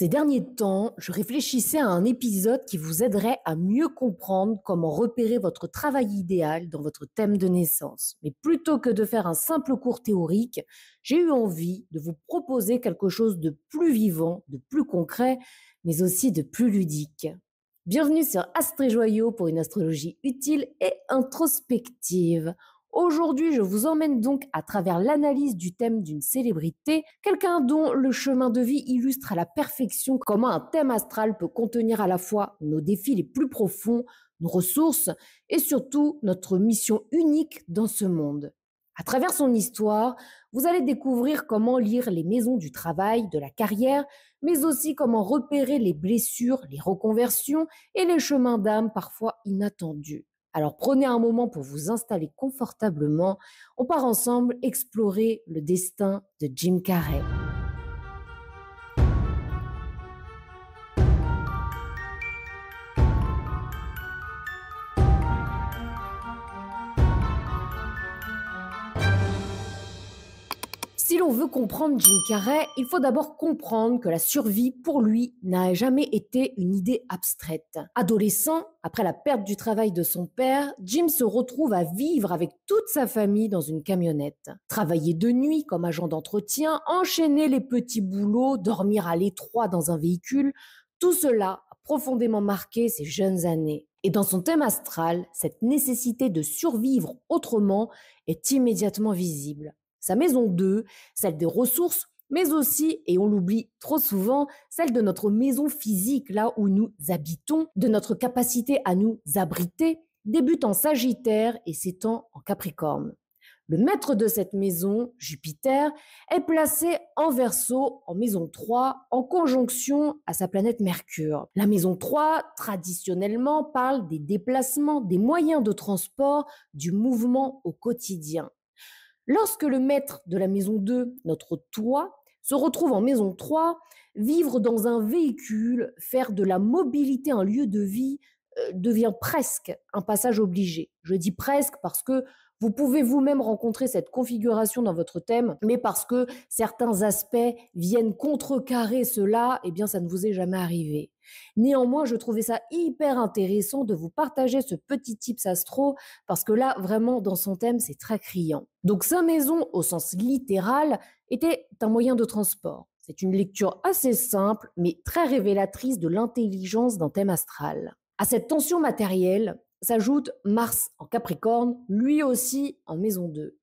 Ces derniers temps, je réfléchissais à un épisode qui vous aiderait à mieux comprendre comment repérer votre travail idéal dans votre thème de naissance. Mais plutôt que de faire un simple cours théorique, j'ai eu envie de vous proposer quelque chose de plus vivant, de plus concret, mais aussi de plus ludique. Bienvenue sur Astre et Joyaux pour une astrologie utile et introspective. Aujourd'hui, je vous emmène donc à travers l'analyse du thème d'une célébrité, quelqu'un dont le chemin de vie illustre à la perfection comment un thème astral peut contenir à la fois nos défis les plus profonds, nos ressources et surtout notre mission unique dans ce monde. À travers son histoire, vous allez découvrir comment lire les maisons du travail, de la carrière, mais aussi comment repérer les blessures, les reconversions et les chemins d'âme parfois inattendus. Alors prenez un moment pour vous installer confortablement. On part ensemble explorer le destin de Jim Carrey. Si l'on veut comprendre Jim Carrey, il faut d'abord comprendre que la survie, pour lui, n'a jamais été une idée abstraite. Adolescent, après la perte du travail de son père, Jim se retrouve à vivre avec toute sa famille dans une camionnette. Travailler de nuit comme agent d'entretien, enchaîner les petits boulots, dormir à l'étroit dans un véhicule, tout cela a profondément marqué ses jeunes années. Et dans son thème astral, cette nécessité de survivre autrement est immédiatement visible. Sa maison 2, celle des ressources, mais aussi, et on l'oublie trop souvent, celle de notre maison physique, là où nous habitons, de notre capacité à nous abriter, débute en Sagittaire et s'étend en Capricorne. Le maître de cette maison, Jupiter, est placé en Verseau, en maison 3, en conjonction à sa planète Mercure. La maison 3, traditionnellement, parle des déplacements, des moyens de transport, du mouvement au quotidien. Lorsque le maître de la maison 2, notre toit, se retrouve en maison 3, vivre dans un véhicule, faire de la mobilité un lieu de vie devient presque un passage obligé. Je dis presque parce que vous pouvez vous-même rencontrer cette configuration dans votre thème, mais parce que certains aspects viennent contrecarrer cela, eh bien ça ne vous est jamais arrivé. Néanmoins, je trouvais ça hyper intéressant de vous partager ce petit tips astro parce que là, vraiment, dans son thème, c'est très criant. Donc, sa maison, au sens littéral, était un moyen de transport. C'est une lecture assez simple, mais très révélatrice de l'intelligence d'un thème astral. À cette tension matérielle s'ajoute Mars en Capricorne, lui aussi en maison 2.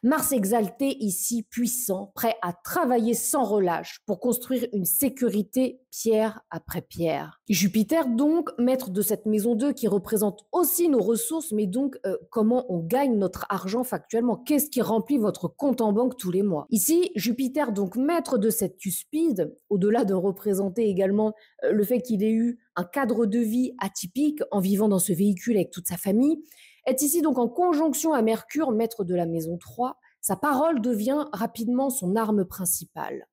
Mars exalté ici puissant, prêt à travailler sans relâche pour construire une sécurité pierre après pierre. Jupiter donc, maître de cette maison 2 qui représente aussi nos ressources, mais donc comment on gagne notre argent factuellement, qu'est-ce qui remplit votre compte en banque tous les mois. Ici, Jupiter donc maître de cette cuspide, au-delà de représenter également le fait qu'il ait eu un cadre de vie atypique en vivant dans ce véhicule avec toute sa famille, est ici donc en conjonction à Mercure, maître de la maison 3, sa parole devient rapidement son arme principale.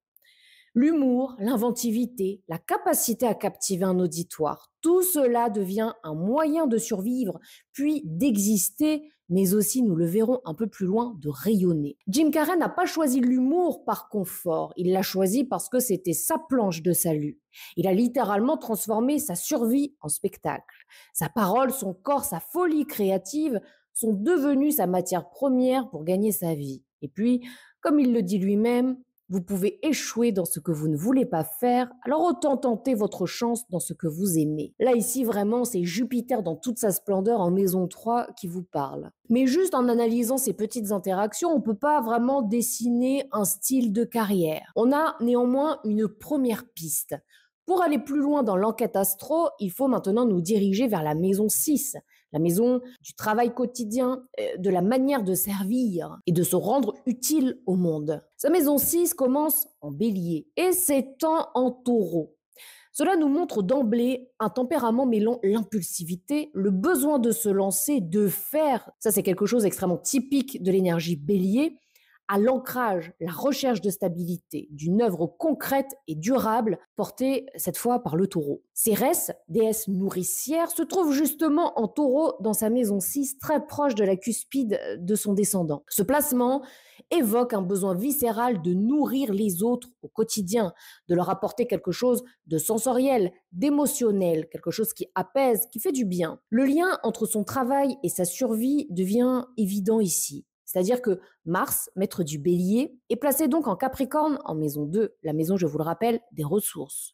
L'humour, l'inventivité, la capacité à captiver un auditoire, tout cela devient un moyen de survivre, puis d'exister, mais aussi, nous le verrons un peu plus loin, de rayonner. Jim Carrey n'a pas choisi l'humour par confort, il l'a choisi parce que c'était sa planche de salut. Il a littéralement transformé sa survie en spectacle. Sa parole, son corps, sa folie créative sont devenus sa matière première pour gagner sa vie. Et puis, comme il le dit lui-même, vous pouvez échouer dans ce que vous ne voulez pas faire, alors autant tenter votre chance dans ce que vous aimez. Là, ici, vraiment, c'est Jupiter dans toute sa splendeur en maison 3 qui vous parle. Mais juste en analysant ces petites interactions, on ne peut pas vraiment dessiner un style de carrière. On a néanmoins une première piste. Pour aller plus loin dans l'enquête astro, il faut maintenant nous diriger vers la maison 6, la maison du travail quotidien, de la manière de servir et de se rendre utile au monde. Sa maison 6 commence en bélier et s'étend en taureau. Cela nous montre d'emblée un tempérament mêlant l'impulsivité, le besoin de se lancer, de faire, ça c'est quelque chose d'extrêmement typique de l'énergie bélier, à l'ancrage, la recherche de stabilité, d'une œuvre concrète et durable, portée cette fois par le taureau. Cérès, déesse nourricière, se trouve justement en taureau dans sa maison 6, très proche de la cuspide de son descendant. Ce placement évoque un besoin viscéral de nourrir les autres au quotidien, de leur apporter quelque chose de sensoriel, d'émotionnel, quelque chose qui apaise, qui fait du bien. Le lien entre son travail et sa survie devient évident ici. C'est-à-dire que Mars, maître du bélier, est placé donc en Capricorne, en maison 2, la maison, je vous le rappelle, des ressources.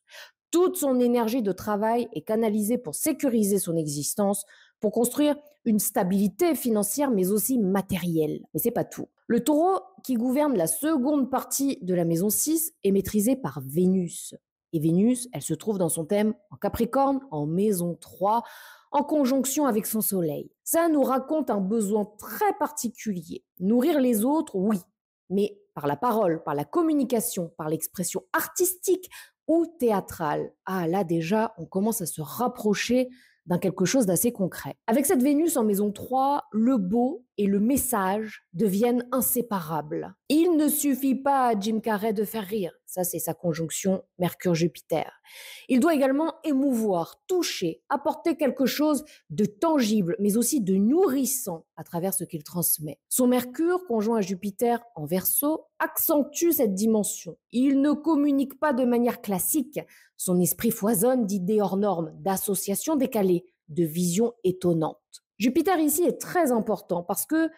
Toute son énergie de travail est canalisée pour sécuriser son existence, pour construire une stabilité financière, mais aussi matérielle. Mais c'est pas tout. Le taureau, qui gouverne la seconde partie de la maison 6, est maîtrisé par Vénus. Et Vénus, elle se trouve dans son thème en Capricorne, en maison 3, en conjonction avec son soleil. Ça nous raconte un besoin très particulier. Nourrir les autres, oui, mais par la parole, par la communication, par l'expression artistique ou théâtrale. Ah là déjà, on commence à se rapprocher d'un quelque chose d'assez concret. Avec cette Vénus en maison 3, le beau et le message deviennent inséparables. Il ne suffit pas à Jim Carrey de faire rire, ça c'est sa conjonction Mercure-Jupiter. Il doit également émouvoir, toucher, apporter quelque chose de tangible, mais aussi de nourrissant à travers ce qu'il transmet. Son Mercure, conjoint à Jupiter en Verseau, accentue cette dimension. Il ne communique pas de manière classique. Son esprit foisonne d'idées hors normes, d'associations décalées, de visions étonnantes. Jupiter ici est très important parce que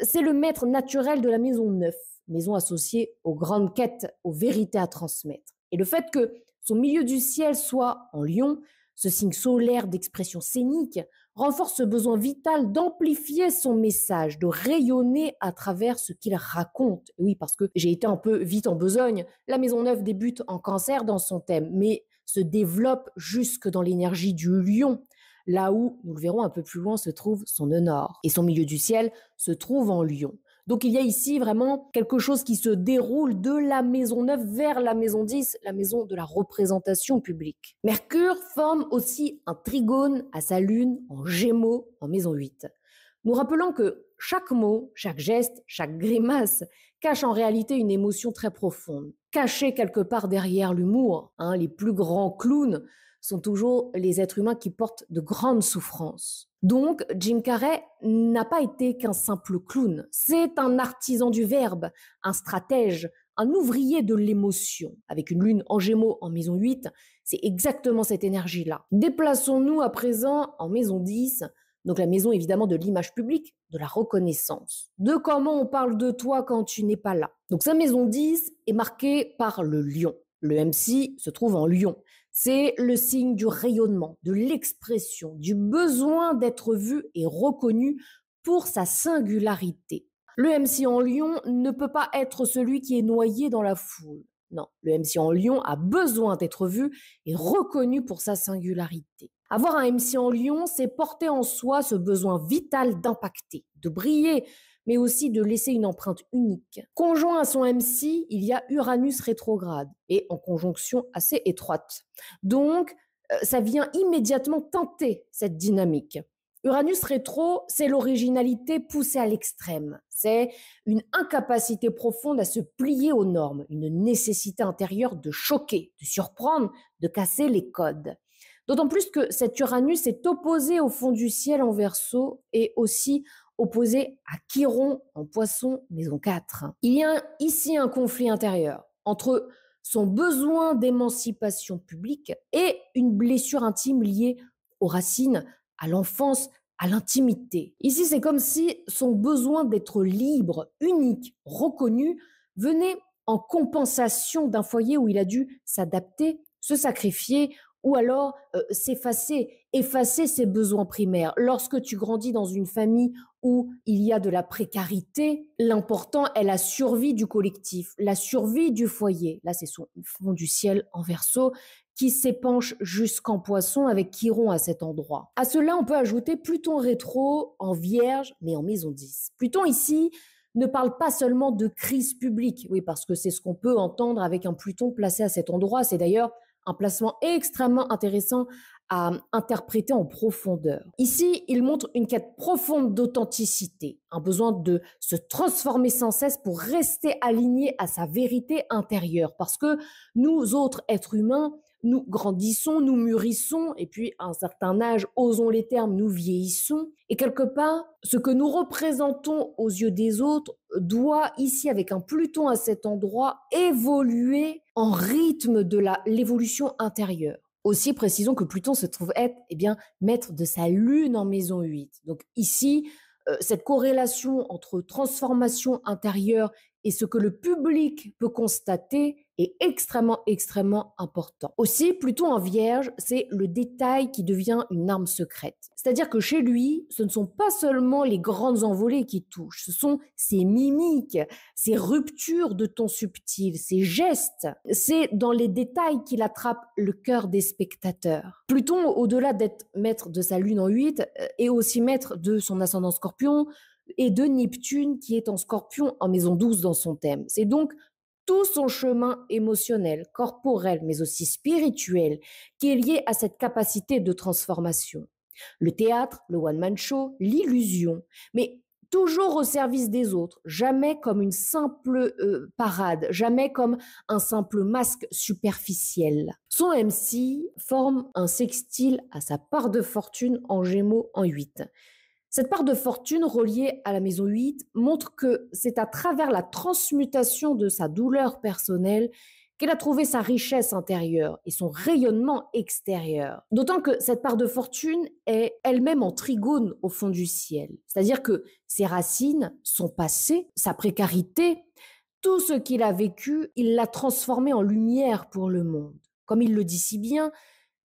c'est le maître naturel de la maison 9, maison associée aux grandes quêtes, aux vérités à transmettre. Et le fait que son milieu du ciel soit en Lion, ce signe solaire d'expression scénique, renforce ce besoin vital d'amplifier son message, de rayonner à travers ce qu'il raconte. Oui, parce que j'ai été un peu vite en besogne. La maison 9 débute en Cancer dans son thème, mais se développe jusque dans l'énergie du Lion, là où, nous le verrons un peu plus loin, se trouve son nœud nord. Et son milieu du ciel se trouve en Lion. Donc il y a ici vraiment quelque chose qui se déroule de la maison 9 vers la maison 10, la maison de la représentation publique. Mercure forme aussi un trigone à sa lune en Gémeaux en maison 8. Nous rappelons que chaque mot, chaque geste, chaque grimace cache en réalité une émotion très profonde, cachée quelque part derrière l'humour. Les plus grands clowns sont toujours les êtres humains qui portent de grandes souffrances. Donc, Jim Carrey n'a pas été qu'un simple clown. C'est un artisan du verbe, un stratège, un ouvrier de l'émotion. Avec une lune en Gémeaux en maison 8, c'est exactement cette énergie-là. Déplaçons-nous à présent en maison 10, donc la maison évidemment de l'image publique, de la reconnaissance, de comment on parle de toi quand tu n'es pas là. Donc sa maison 10 est marquée par le lion. Le MC se trouve en lion. C'est le signe du rayonnement, de l'expression, du besoin d'être vu et reconnu pour sa singularité. Le MC en lion ne peut pas être celui qui est noyé dans la foule. Non, le MC en lion a besoin d'être vu et reconnu pour sa singularité. Avoir un MC en lion, c'est porter en soi ce besoin vital d'impacter, de briller, mais aussi de laisser une empreinte unique. Conjoint à son MC, il y a Uranus rétrograde et en conjonction assez étroite. Donc, ça vient immédiatement teinter cette dynamique. Uranus rétro, c'est l'originalité poussée à l'extrême. C'est une incapacité profonde à se plier aux normes, une nécessité intérieure de choquer, de surprendre, de casser les codes. D'autant plus que cet Uranus est opposé au fond du ciel en Verseau et aussi opposé à Chiron en Poisson, maison 4. Il y a ici un conflit intérieur entre son besoin d'émancipation publique et une blessure intime liée aux racines, à l'enfance, à l'intimité. Ici, c'est comme si son besoin d'être libre, unique, reconnu, venait en compensation d'un foyer où il a dû s'adapter, se sacrifier ou alors effacer ses besoins primaires. Lorsque tu grandis dans une famille où il y a de la précarité, l'important est la survie du collectif, la survie du foyer. Là, c'est son fond du ciel en Verseau qui s'épanche jusqu'en Poisson avec Chiron à cet endroit. À cela, on peut ajouter Pluton rétro en Vierge, mais en maison 10. Pluton ici ne parle pas seulement de crise publique, oui, parce que c'est ce qu'on peut entendre avec un Pluton placé à cet endroit. C'est d'ailleurs un placement extrêmement intéressant à interpréter en profondeur. Ici, il montre une quête profonde d'authenticité, un besoin de se transformer sans cesse pour rester aligné à sa vérité intérieure. Parce que nous autres êtres humains, nous grandissons, nous mûrissons, et puis à un certain âge, osons les termes, nous vieillissons. Et quelque part, ce que nous représentons aux yeux des autres doit, ici avec un Pluton à cet endroit, évoluer en rythme de l'évolution intérieure. Aussi, précisons que Pluton se trouve être maître de sa lune en maison 8. Donc ici, cette corrélation entre transformation intérieure et ce que le public peut constater est extrêmement important. Aussi, Pluton en Vierge, c'est le détail qui devient une arme secrète. C'est-à-dire que chez lui, ce ne sont pas seulement les grandes envolées qui touchent, ce sont ses mimiques, ses ruptures de ton subtil, ses gestes. C'est dans les détails qu'il attrape le cœur des spectateurs. Pluton, au-delà d'être maître de sa lune en 8, est aussi maître de son ascendant Scorpion, et de Neptune qui est en Scorpion en maison 12 dans son thème. C'est donc tout son chemin émotionnel, corporel, mais aussi spirituel, qui est lié à cette capacité de transformation. Le théâtre, le one-man show, l'illusion, mais toujours au service des autres, jamais comme une simple parade, jamais comme un simple masque superficiel. Son MC forme un sextile à sa part de fortune en Gémeaux en 8. Cette part de fortune reliée à la maison 8 montre que c'est à travers la transmutation de sa douleur personnelle qu'elle a trouvé sa richesse intérieure et son rayonnement extérieur. D'autant que cette part de fortune est elle-même en trigone au fond du ciel. C'est-à-dire que ses racines, son passé, sa précarité, tout ce qu'il a vécu, il l'a transformé en lumière pour le monde. Comme il le dit si bien,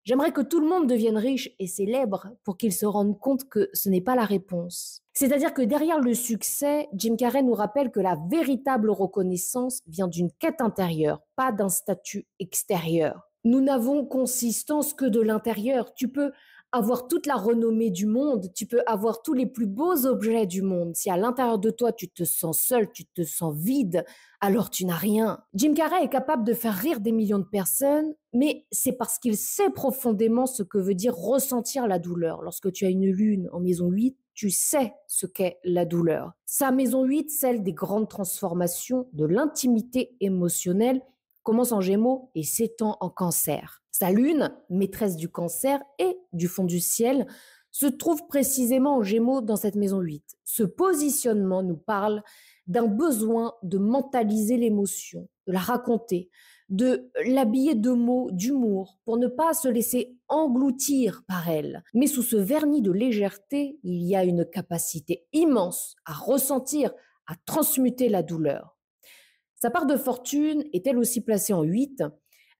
j'aimerais que tout le monde devienne riche et célèbre pour qu'ils se rendent compte que ce n'est pas la réponse. C'est-à-dire que derrière le succès, Jim Carrey nous rappelle que la véritable reconnaissance vient d'une quête intérieure, pas d'un statut extérieur. Nous n'avons consistance que de l'intérieur. Tu peux avoir toute la renommée du monde, tu peux avoir tous les plus beaux objets du monde. Si à l'intérieur de toi, tu te sens seul, tu te sens vide, alors tu n'as rien. Jim Carrey est capable de faire rire des millions de personnes, mais c'est parce qu'il sait profondément ce que veut dire ressentir la douleur. Lorsque tu as une lune en maison 8, tu sais ce qu'est la douleur. Sa maison 8, celle des grandes transformations, de l'intimité émotionnelle, commence en Gémeaux et s'étend en Cancer. Sa lune, maîtresse du Cancer et du fond du ciel, se trouve précisément en Gémeaux dans cette maison 8. Ce positionnement nous parle d'un besoin de mentaliser l'émotion, de la raconter, de l'habiller de mots, d'humour, pour ne pas se laisser engloutir par elle. Mais sous ce vernis de légèreté, il y a une capacité immense à ressentir, à transmuter la douleur. Sa part de fortune est elle aussi placée en 8.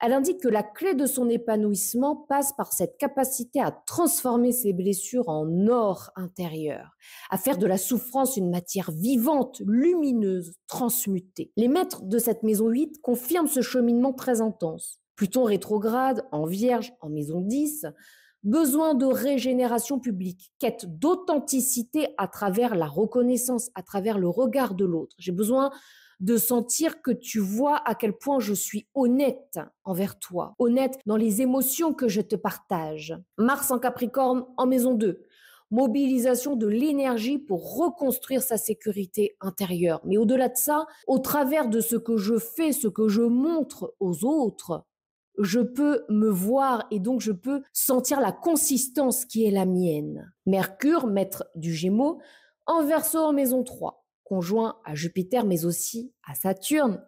Elle indique que la clé de son épanouissement passe par cette capacité à transformer ses blessures en or intérieur, à faire de la souffrance une matière vivante, lumineuse, transmutée. Les maîtres de cette maison 8 confirment ce cheminement très intense. Pluton rétrograde en Vierge en maison 10, besoin de régénération publique, quête d'authenticité à travers la reconnaissance, à travers le regard de l'autre. J'ai besoin de sentir que tu vois à quel point je suis honnête envers toi, honnête dans les émotions que je te partage. Mars en Capricorne en maison 2. Mobilisation de l'énergie pour reconstruire sa sécurité intérieure. Mais au-delà de ça, au travers de ce que je fais, ce que je montre aux autres, je peux me voir et donc je peux sentir la consistance qui est la mienne. Mercure, maître du Gémeaux, en Verseau en maison 3. Conjoint à Jupiter, mais aussi à Saturne,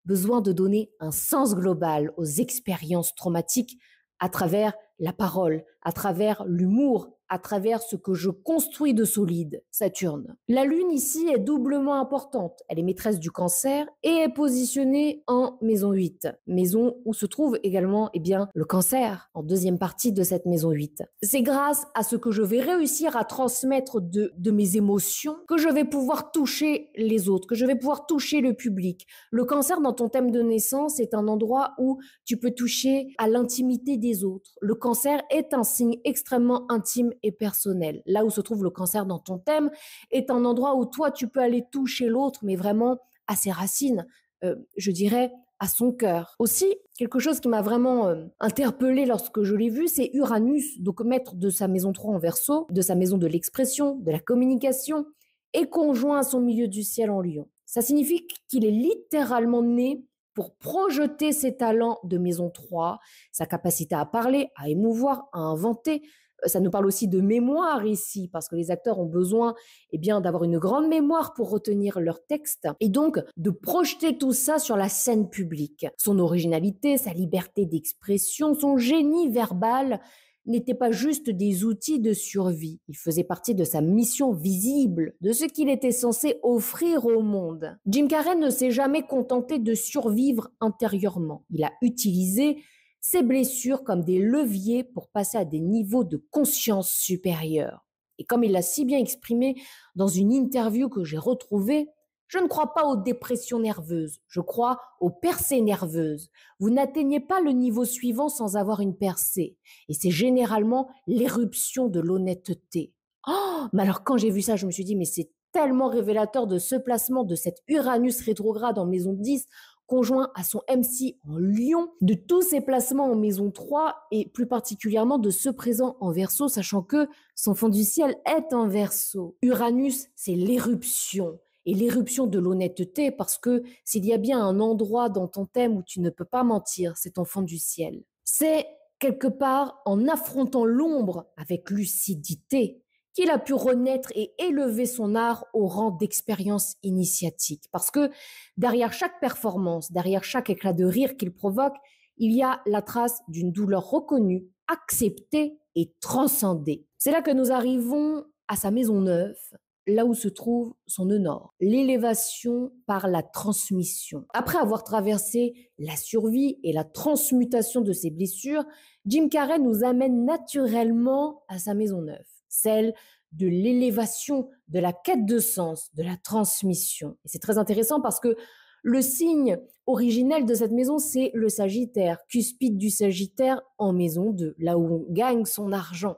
besoin de donner un sens global aux expériences traumatiques à travers la parole, à travers l'humour, à travers ce que je construis de solide, Saturne. La Lune ici est doublement importante. Elle est maîtresse du Cancer et est positionnée en maison 8, maison où se trouve également le Cancer, en deuxième partie de cette maison 8. C'est grâce à ce que je vais réussir à transmettre de mes émotions que je vais pouvoir toucher les autres, que je vais pouvoir toucher le public. Le Cancer, dans ton thème de naissance, est un endroit où tu peux toucher à l'intimité des autres. Le Cancer est un signe extrêmement intime et personnel. Là où se trouve le Cancer dans ton thème est un endroit où toi tu peux aller toucher l'autre, mais vraiment à ses racines, je dirais à son cœur. Aussi, quelque chose qui m'a vraiment interpellée lorsque je l'ai vu, c'est Uranus, donc maître de sa maison 3 en Verseau, de sa maison de l'expression, de la communication, et conjoint à son milieu du ciel en Lion. Ça signifie qu'il est littéralement né pour projeter ses talents de maison 3, sa capacité à parler, à émouvoir, à inventer. Ça nous parle aussi de mémoire ici, parce que les acteurs ont besoin d'avoir une grande mémoire pour retenir leur texte, et donc de projeter tout ça sur la scène publique. Son originalité, sa liberté d'expression, son génie verbal n'étaient pas juste des outils de survie. Il faisait partie de sa mission visible, de ce qu'il était censé offrir au monde. Jim Carrey ne s'est jamais contenté de survivre intérieurement. Il a utilisé ses blessures comme des leviers pour passer à des niveaux de conscience supérieurs. Et comme il l'a si bien exprimé dans une interview que j'ai retrouvée, je ne crois pas aux dépressions nerveuses, je crois aux percées nerveuses. Vous n'atteignez pas le niveau suivant sans avoir une percée. Et c'est généralement l'éruption de l'honnêteté. Oh, mais alors quand j'ai vu ça, je me suis dit, mais c'est tellement révélateur de ce placement de cet Uranus rétrograde en maison 10, conjoint à son MC en Lion, de tous ses placements en maison 3 et plus particulièrement de ceux présents en Verseau, sachant que son fond du ciel est en Verseau. Uranus, c'est l'éruption. Et l'éruption de l'honnêteté, parce que s'il y a bien un endroit dans ton thème où tu ne peux pas mentir, c'est ton fond du ciel. C'est quelque part en affrontant l'ombre avec lucidité qu'il a pu renaître et élever son art au rang d'expérience initiatique. Parce que derrière chaque performance, derrière chaque éclat de rire qu'il provoque, il y a la trace d'une douleur reconnue, acceptée et transcendée. C'est là que nous arrivons à sa maison neuve, là où se trouve son nœud nord, l'élévation par la transmission. Après avoir traversé la survie et la transmutation de ses blessures, Jim Carrey nous amène naturellement à sa maison neuve, celle de l'élévation, de la quête de sens, de la transmission. Et c'est très intéressant parce que le signe originel de cette maison, c'est le Sagittaire, cuspide du Sagittaire en maison 2, là où on gagne son argent.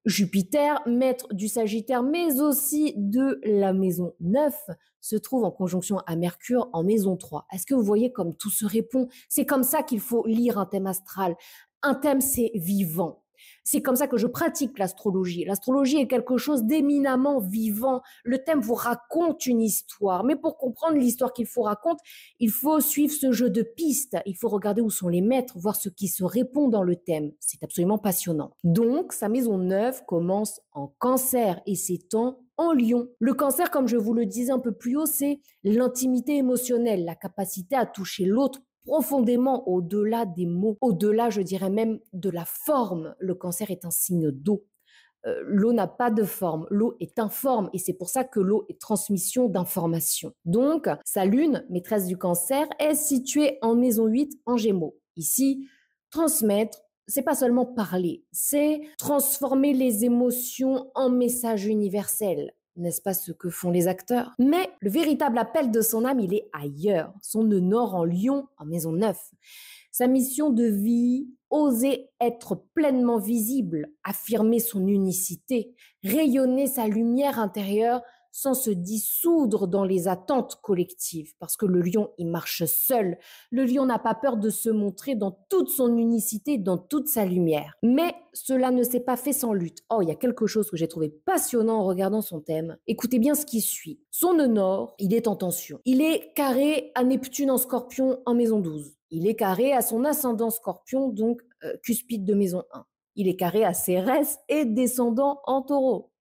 Jupiter, maître du Sagittaire, mais aussi de la maison 9, se trouve en conjonction à Mercure en maison 3. Est-ce que vous voyez comme tout se répond? C'est comme ça qu'il faut lire un thème astral. Un thème, c'est vivant. C'est comme ça que je pratique l'astrologie. L'astrologie est quelque chose d'éminemment vivant. Le thème vous raconte une histoire. Mais pour comprendre l'histoire qu'il faut raconter, il faut suivre ce jeu de pistes. Il faut regarder où sont les maîtres, voir ce qui se répond dans le thème. C'est absolument passionnant. Donc, sa maison 9 commence en Cancer et s'étend en Lion. Le Cancer, comme je vous le disais un peu plus haut, c'est l'intimité émotionnelle, la capacité à toucher l'autre profondément au-delà des mots, au-delà, je dirais même, de la forme. Le Cancer est un signe d'eau. L'eau n'a pas de forme, l'eau est informe et c'est pour ça que l'eau est transmission d'informations. Donc, sa lune, maîtresse du Cancer, est située en maison 8 en Gémeaux. Ici, transmettre, c'est pas seulement parler, c'est transformer les émotions en messages universels. N'est-ce pas ce que font les acteurs? Mais le véritable appel de son âme, il est ailleurs. Son nœud nord en Lion, en maison 9. Sa mission de vie, oser être pleinement visible, affirmer son unicité, rayonner sa lumière intérieure sans se dissoudre dans les attentes collectives. Parce que le lion, il marche seul. Le lion n'a pas peur de se montrer dans toute son unicité, dans toute sa lumière. Mais cela ne s'est pas fait sans lutte. Oh, il y a quelque chose que j'ai trouvé passionnant en regardant son thème. Écoutez bien ce qui suit. Son nœud nord, il est en tension. Il est carré à Neptune en Scorpion en maison 12. Il est carré à son ascendant Scorpion, donc cuspide de maison 1. Il est carré à Cérès et descendant en Taureau.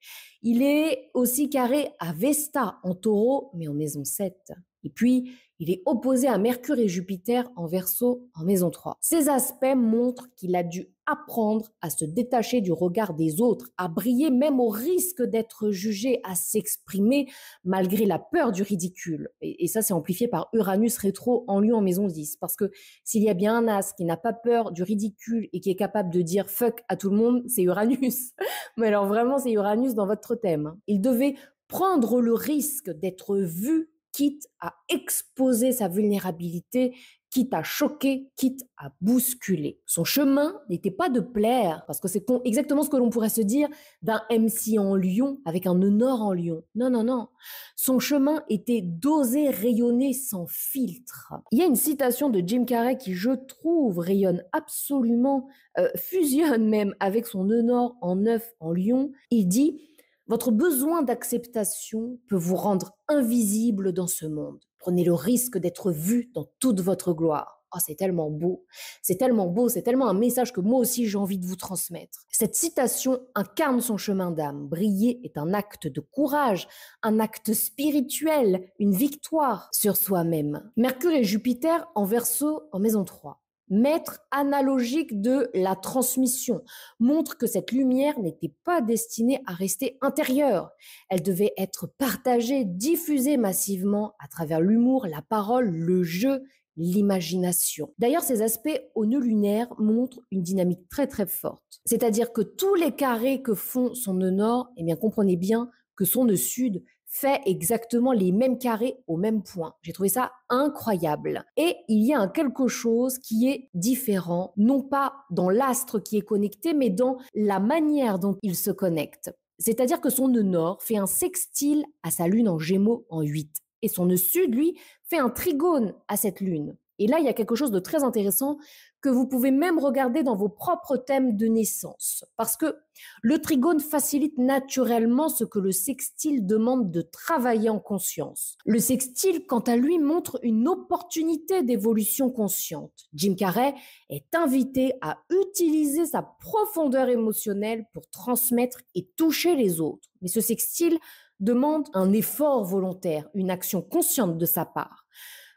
Il est aussi carré à Vesta en Taureau, mais en maison 7. Et puis, il est opposé à Mercure et Jupiter en Verseau en maison 3. Ces aspects montrent qu'il a dû apprendre à se détacher du regard des autres, à briller même au risque d'être jugé, à s'exprimer malgré la peur du ridicule. Et ça, c'est amplifié par Uranus rétro en Lion en maison 10. Parce que s'il y a bien un as qui n'a pas peur du ridicule et qui est capable de dire fuck à tout le monde, c'est Uranus. Mais alors vraiment, c'est Uranus dans votre thème. Il devait prendre le risque d'être vu, quitte à exposer sa vulnérabilité, quitte à choquer, quitte à bousculer. Son chemin n'était pas de plaire, parce que c'est exactement ce que l'on pourrait se dire d'un MC en lion avec un nœud nord en lion. Non, non, non. Son chemin était d'oser rayonner sans filtre. Il y a une citation de Jim Carrey qui, je trouve, rayonne absolument, fusionne même avec son nœud nord en 9 en lion. Il dit: votre besoin d'acceptation peut vous rendre invisible dans ce monde. Prenez le risque d'être vu dans toute votre gloire. Oh, c'est tellement beau, c'est tellement beau, c'est tellement un message que moi aussi j'ai envie de vous transmettre. Cette citation incarne son chemin d'âme. Briller est un acte de courage, un acte spirituel, une victoire sur soi-même. Mercure et Jupiter en Verseau en maison 3. Maître analogique de la transmission, montre que cette lumière n'était pas destinée à rester intérieure. Elle devait être partagée, diffusée massivement à travers l'humour, la parole, le jeu, l'imagination. D'ailleurs, ces aspects au nœud lunaire montrent une dynamique très très forte. C'est-à-dire que tous les carrés que font son nœud nord, eh bien comprenez bien que son nœud sud fait exactement les mêmes carrés au même point. J'ai trouvé ça incroyable. Et il y a un quelque chose qui est différent, non pas dans l'astre qui est connecté, mais dans la manière dont il se connecte. C'est-à-dire que son nœud nord fait un sextile à sa lune en Gémeaux en 8. Et son nœud sud, lui, fait un trigone à cette lune. Et là, il y a quelque chose de très intéressant que vous pouvez même regarder dans vos propres thèmes de naissance. Parce que le trigone facilite naturellement ce que le sextile demande de travailler en conscience. Le sextile, quant à lui, montre une opportunité d'évolution consciente. Jim Carrey est invité à utiliser sa profondeur émotionnelle pour transmettre et toucher les autres. Mais ce sextile demande un effort volontaire, une action consciente de sa part.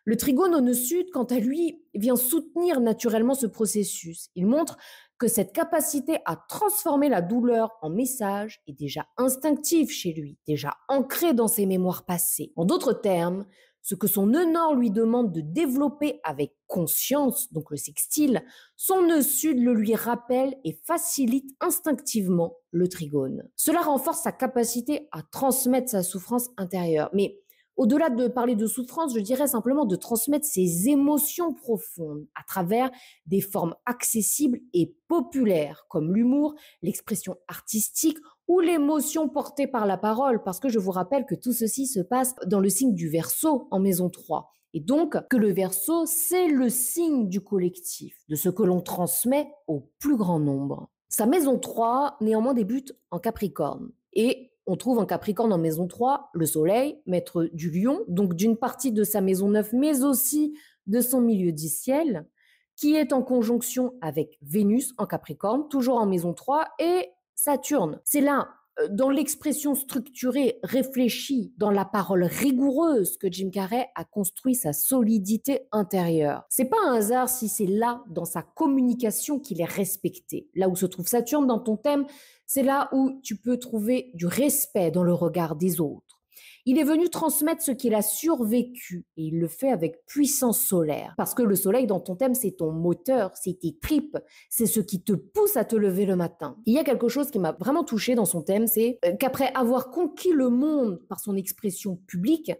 Le trigone au nœud sud, quant à lui, vient soutenir naturellement ce processus. Il montre que cette capacité à transformer la douleur en message est déjà instinctive chez lui, déjà ancrée dans ses mémoires passées. En d'autres termes, ce que son nœud nord lui demande de développer avec conscience, donc le sextile, son nœud sud le lui rappelle et facilite instinctivement le trigone. Cela renforce sa capacité à transmettre sa souffrance intérieure. Mais au-delà de parler de souffrance, je dirais simplement de transmettre ses émotions profondes à travers des formes accessibles et populaires, comme l'humour, l'expression artistique ou l'émotion portée par la parole, parce que je vous rappelle que tout ceci se passe dans le signe du Verseau en maison 3. Et donc, que le Verseau, c'est le signe du collectif, de ce que l'on transmet au plus grand nombre. Sa maison 3, néanmoins, débute en Capricorne. Et on trouve en Capricorne en maison 3 le Soleil, maître du Lion, donc d'une partie de sa maison 9, mais aussi de son milieu du ciel, qui est en conjonction avec Vénus en Capricorne, toujours en maison 3, et Saturne. C'est là, dans l'expression structurée, réfléchie, dans la parole rigoureuse que Jim Carrey a construit sa solidité intérieure. C'est pas un hasard si c'est là, dans sa communication, qu'il est respecté. Là où se trouve Saturne dans ton thème, c'est là où tu peux trouver du respect dans le regard des autres. Il est venu transmettre ce qu'il a survécu et il le fait avec puissance solaire. Parce que le soleil dans ton thème, c'est ton moteur, c'est tes tripes, c'est ce qui te pousse à te lever le matin. Il y a quelque chose qui m'a vraiment touchée dans son thème, c'est qu'après avoir conquis le monde par son expression publique,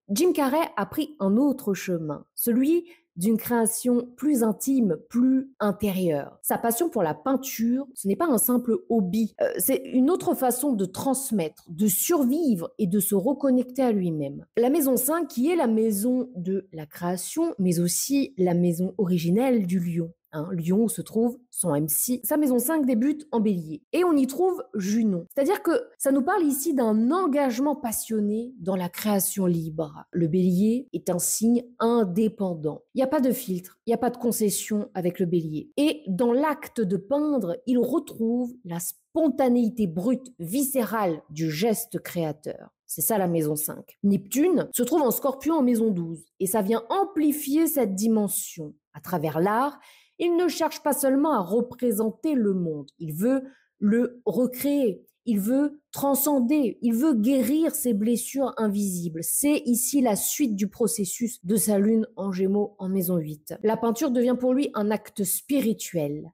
Jim Carrey a pris un autre chemin, celui d'une création plus intime, plus intérieure. Sa passion pour la peinture, ce n'est pas un simple hobby, c'est une autre façon de transmettre, de survivre et de se reconnecter à lui-même. La maison 5, qui est la maison de la création, mais aussi la maison originelle du lion. Lion où se trouve son MC. Sa maison 5 débute en bélier. Et on y trouve Junon. C'est-à-dire que ça nous parle ici d'un engagement passionné dans la création libre. Le bélier est un signe indépendant. Il n'y a pas de filtre, il n'y a pas de concession avec le bélier. Et dans l'acte de peindre, il retrouve la spontanéité brute, viscérale du geste créateur. C'est ça la maison 5. Neptune se trouve en Scorpion en maison 12. Et ça vient amplifier cette dimension. À travers l'art, il ne cherche pas seulement à représenter le monde, il veut le recréer, il veut transcender, il veut guérir ses blessures invisibles. C'est ici la suite du processus de sa lune en Gémeaux en maison 8. La peinture devient pour lui un acte spirituel,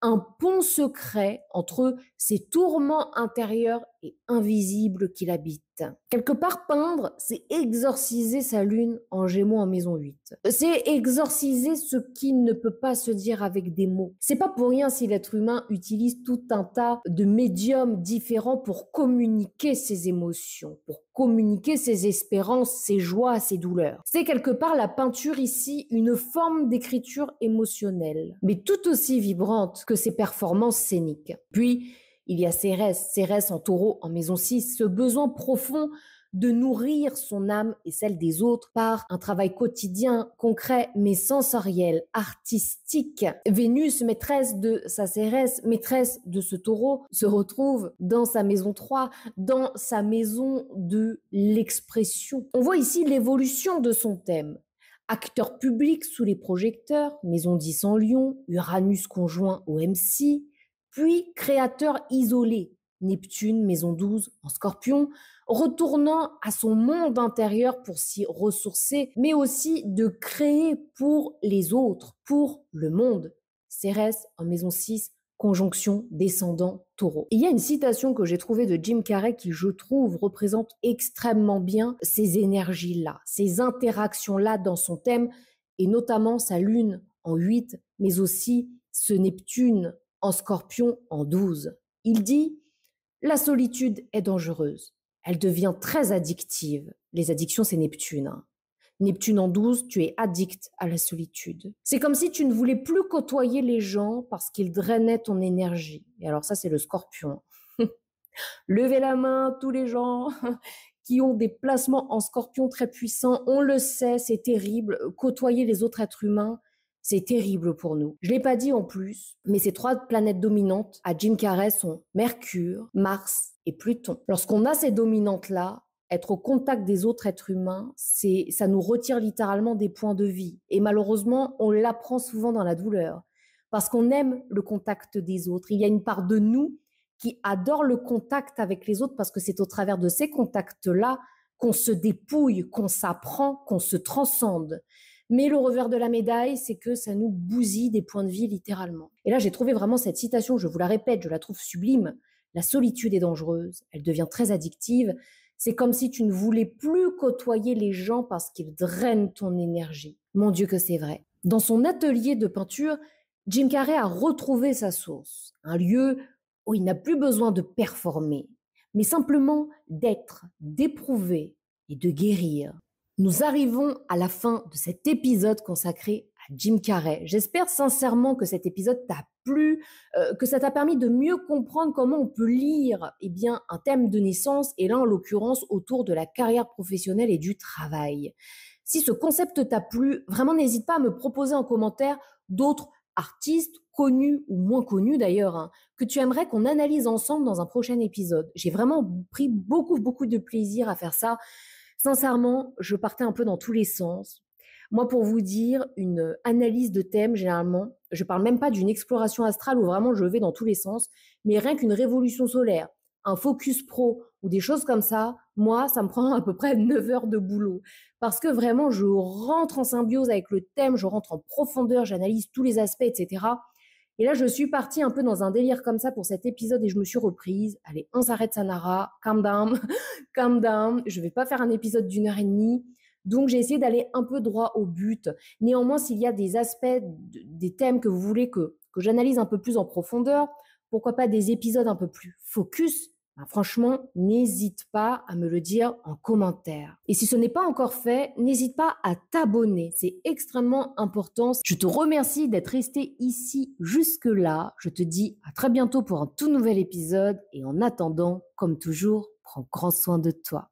un pont secret entre ses tourments intérieurs et invisible qu'il habite. Quelque part, peindre, c'est exorciser sa lune en Gémeaux en maison 8. C'est exorciser ce qui ne peut pas se dire avec des mots. C'est pas pour rien si l'être humain utilise tout un tas de médiums différents pour communiquer ses émotions, pour communiquer ses espérances, ses joies, ses douleurs. C'est quelque part la peinture ici une forme d'écriture émotionnelle, mais tout aussi vibrante que ses performances scéniques. Puis, il y a Cérès en taureau en maison 6, ce besoin profond de nourrir son âme et celle des autres par un travail quotidien, concret, mais sensoriel, artistique. Vénus, maîtresse de sa Cérès, maîtresse de ce taureau, se retrouve dans sa maison 3, dans sa maison de l'expression. On voit ici l'évolution de son thème. Acteur public sous les projecteurs, maison 10 en Lion, Uranus conjoint au MC, puis créateur isolé, Neptune, maison 12 en Scorpion, retournant à son monde intérieur pour s'y ressourcer, mais aussi de créer pour les autres, pour le monde. Cérès en maison 6, conjonction descendant taureau. Il y a une citation que j'ai trouvée de Jim Carrey qui, je trouve, représente extrêmement bien ces énergies-là, ces interactions-là dans son thème, et notamment sa lune en 8, mais aussi ce Neptune en Scorpion en 12. Il dit « La solitude est dangereuse. Elle devient très addictive. » Les addictions, c'est Neptune. Hein. Neptune en 12, tu es addict à la solitude. C'est comme si tu ne voulais plus côtoyer les gens parce qu'ils drainaient ton énergie. Et alors ça, c'est le Scorpion. Levez la main, tous les gens qui ont des placements en Scorpion très puissants. On le sait, c'est terrible. Côtoyer les autres êtres humains, c'est terrible pour nous. Je ne l'ai pas dit en plus, mais ces 3 planètes dominantes à Jim Carrey sont Mercure, Mars et Pluton. Lorsqu'on a ces dominantes-là, être au contact des autres êtres humains, ça nous retire littéralement des points de vie. Et malheureusement, on l'apprend souvent dans la douleur, parce qu'on aime le contact des autres. Il y a une part de nous qui adore le contact avec les autres, parce que c'est au travers de ces contacts-là qu'on se dépouille, qu'on s'apprend, qu'on se transcende. Mais le revers de la médaille, c'est que ça nous bousille des points de vie littéralement. Et là, j'ai trouvé vraiment cette citation, je vous la répète, je la trouve sublime. La solitude est dangereuse, elle devient très addictive. C'est comme si tu ne voulais plus côtoyer les gens parce qu'ils drainent ton énergie. Mon Dieu que c'est vrai. Dans son atelier de peinture, Jim Carrey a retrouvé sa source, un lieu où il n'a plus besoin de performer, mais simplement d'être, d'éprouver et de guérir. Nous arrivons à la fin de cet épisode consacré à Jim Carrey. J'espère sincèrement que cet épisode t'a plu, que ça t'a permis de mieux comprendre comment on peut lire un thème de naissance, et là en l'occurrence autour de la carrière professionnelle et du travail. Si ce concept t'a plu, vraiment n'hésite pas à me proposer en commentaire d'autres artistes, connus ou moins connus d'ailleurs, que tu aimerais qu'on analyse ensemble dans un prochain épisode. J'ai vraiment pris beaucoup de plaisir à faire ça. Sincèrement, je partais un peu dans tous les sens. Moi, pour vous dire, une analyse de thème, généralement, je parle même pas d'une exploration astrale où vraiment je vais dans tous les sens, mais rien qu'une révolution solaire, un focus pro ou des choses comme ça, moi, ça me prend à peu près 9 heures de boulot. Parce que vraiment, je rentre en symbiose avec le thème, je rentre en profondeur, j'analyse tous les aspects, etc. Et là, je suis partie un peu dans un délire comme ça pour cet épisode et je me suis reprise. Allez, on s'arrête, Sanara, calm down, calm down. Je vais pas faire un épisode d'1 heure et demie. Donc, j'ai essayé d'aller un peu droit au but. Néanmoins, s'il y a des aspects, des thèmes que vous voulez que j'analyse un peu plus en profondeur, pourquoi pas des épisodes un peu plus focus, ben franchement, n'hésite pas à me le dire en commentaire. Et si ce n'est pas encore fait, n'hésite pas à t'abonner. C'est extrêmement important. Je te remercie d'être resté ici jusque-là. Je te dis à très bientôt pour un tout nouvel épisode. Et en attendant, comme toujours, prends grand soin de toi.